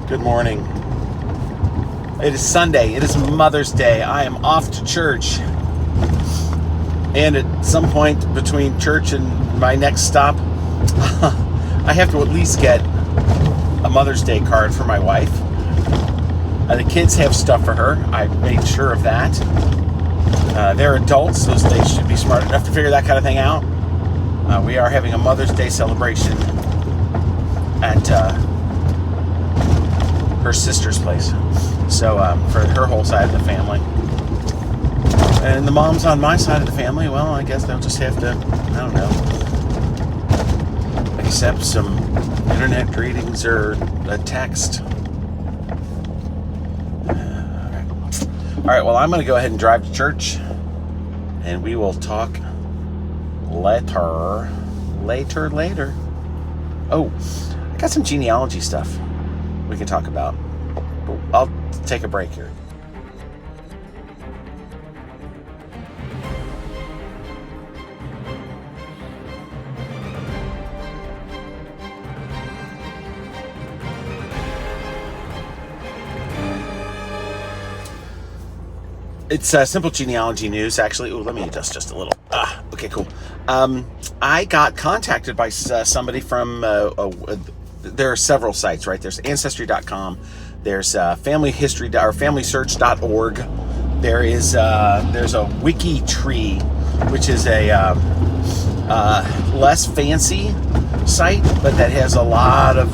Good morning. It is Sunday. It is Mother's Day. I am off to church. And at some point between church and my next stop, I have to at least get a Mother's Day card for my wife. The kids have stuff for her. I made sure of that. They're adults, so they should be smart enough to figure that kind of thing out. We are having a Mother's Day celebration at her sister's place. So for her whole side of the family. And the moms on my side of the family, well, I guess they'll just have to, I don't know, accept some internet greetings or a text. All right, well, I'm going to go ahead and drive to church, and we will talk later. Oh, I got some genealogy stuff we can talk about. But I'll take a break here. It's simple genealogy news, actually. Oh, let me adjust just a little. Okay, cool. I got contacted by somebody from, there are several sites, right? There's Ancestry.com. There's FamilySearch.org. There's a WikiTree, which is a less fancy site, but that has a lot of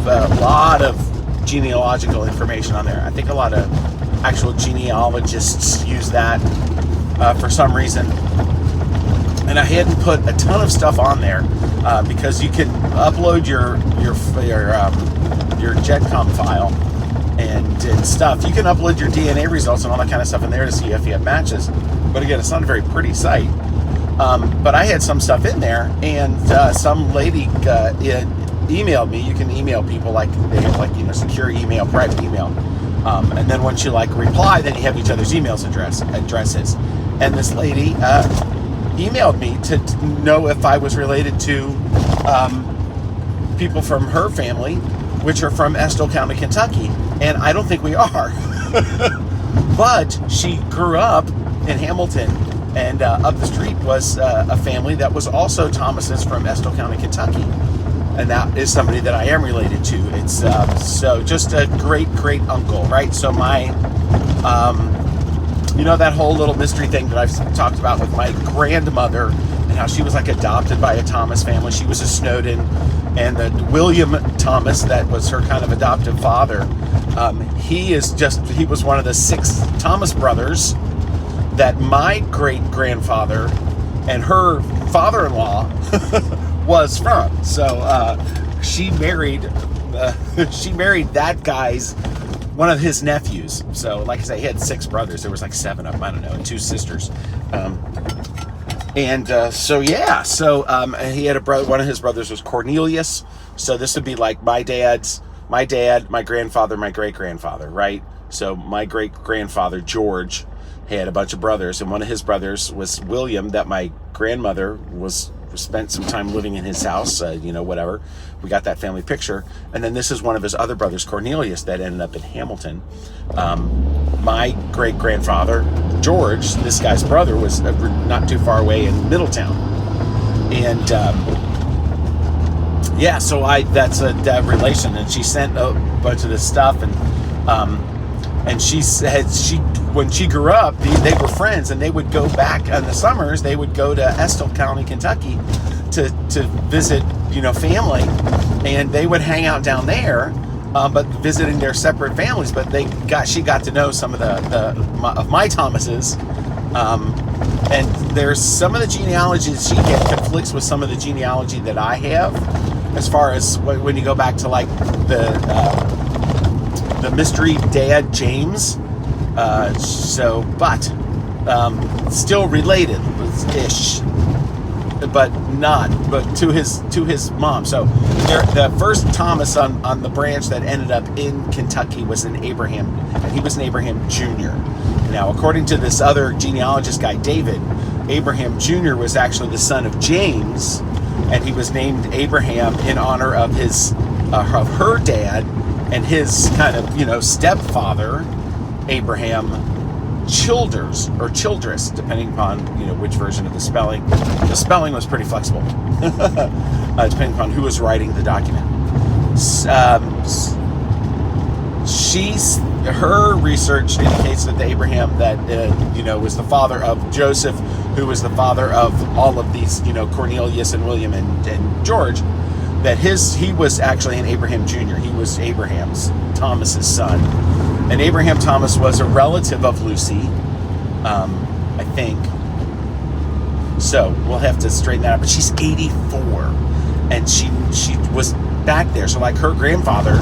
genealogical information on there. I think a lot of actual genealogists use that for some reason. And I hadn't put a ton of stuff on there because you can upload your GEDCOM file and stuff. You can upload your DNA results and all that kind of stuff in there to see if you have matches. But again, it's not a very pretty site. But I had some stuff in there, and some lady emailed me. You can email people like they have secure email, private email. And then once you reply, then you have each other's addresses. And this lady emailed me to know if I was related to people from her family, which are from Estill County, Kentucky. And I don't think we are. But she grew up in Hamilton, and up the street was a family that was also Thomas's from Estill County, Kentucky. And that is somebody that I am related to. It's so just a great uncle, right? So my, that whole little mystery thing that I've talked about with my grandmother and how she was adopted by a Thomas family. She was a Snowden, and the William Thomas that was her kind of adoptive father. He was one of the 6 Thomas brothers that my great grandfather and her father-in-law was from. So she married that guy's one of his nephews. So like I say, he had 6 brothers. There was 7 of them, I don't know, and 2 sisters. He had a brother. One of his brothers was Cornelius. So this would be my dad, my grandfather, my great grandfather, right? So my great grandfather George had a bunch of brothers, and one of his brothers was William, that my grandmother spent some time living in his house, whatever. We got that family picture. And then this is one of his other brothers, Cornelius, that ended up in Hamilton. My great-grandfather, George, this guy's brother, was not too far away in Middletown. And, so that's a relation. And she sent a bunch of this stuff, and she said when she grew up, they were friends, and they would go back in the summers. They would go to Estill County, Kentucky, to visit, family, and they would hang out down there, but visiting their separate families. But she got to know some of of my Thomases, and there's some of the genealogies she conflicts with some of the genealogy that I have, as far as when you go back to the mystery dad James. Still related-ish, but to his mom. So the first Thomas on the branch that ended up in Kentucky was an Abraham, and he was an Abraham Jr. Now, according to this other genealogist guy, David, Abraham Jr. was actually the son of James, and he was named Abraham in honor of her dad, and his kind of, stepfather, Abraham Childers, or Childress, depending upon, which version of the spelling. The spelling was pretty flexible, depending upon who was writing the document. Her research indicates that the Abraham that, was the father of Joseph, who was the father of all of these, Cornelius and William and George, that he was actually an Abraham Jr. He was Thomas's son. And Abraham Thomas was a relative of Lucy, I think. So we'll have to straighten that out. But she's 84, and she was back there. So like her grandfather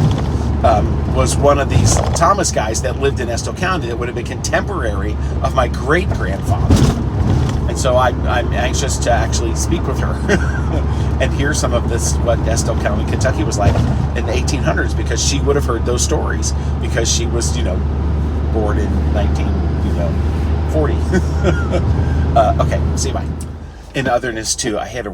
was one of these Thomas guys that lived in Estill County that would have been contemporary of my great grandfather. And so I'm anxious to actually speak with her and hear some of this, what Estill County, Kentucky was like in the 1800s, because she would have heard those stories, because she was, born in 1940. Okay, see you, bye. In otherness too, I had a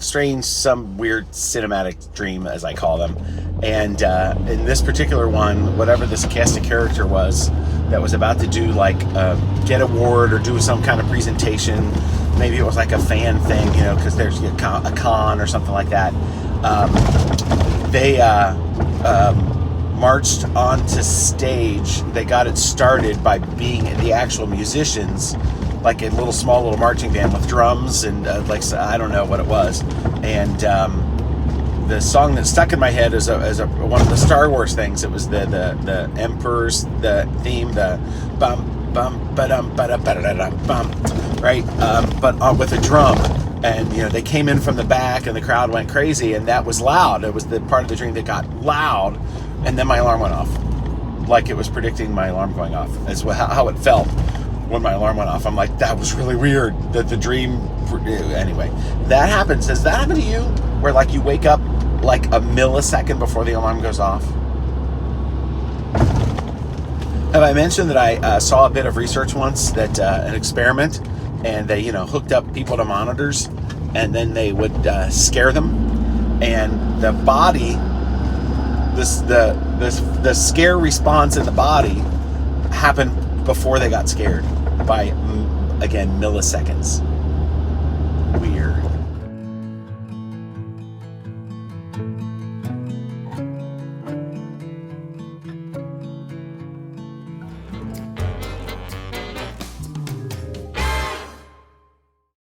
strange, some weird cinematic dream, as I call them. And in this particular one, whatever this casting character was that was about to do like get award or do some kind of presentation, maybe it was like a fan thing, because there's a con or something like that. They marched onto stage. They got it started by being the actual musicians, like a small little marching band with drums and I don't know what it was. And the song that stuck in my head is one of the Star Wars things. It was the Emperor's theme, the bum bum ba-dum ba-da ba-da-da-dum bum, right? But with a drum. And they came in from the back, and the crowd went crazy, and that was loud. It was the part of the dream that got loud, and then my alarm went off, like it was predicting my alarm going off, as how it felt when my alarm went off. I'm like, that was really weird. That the dream. Anyway, that happens. Does that happen to you, where like you wake up like a millisecond before the alarm goes off? Have I mentioned that I saw a bit of research once, that an experiment, and they hooked up people to monitors, and then they would scare them, and the body, the scare response in the body happened before they got scared by, again, milliseconds.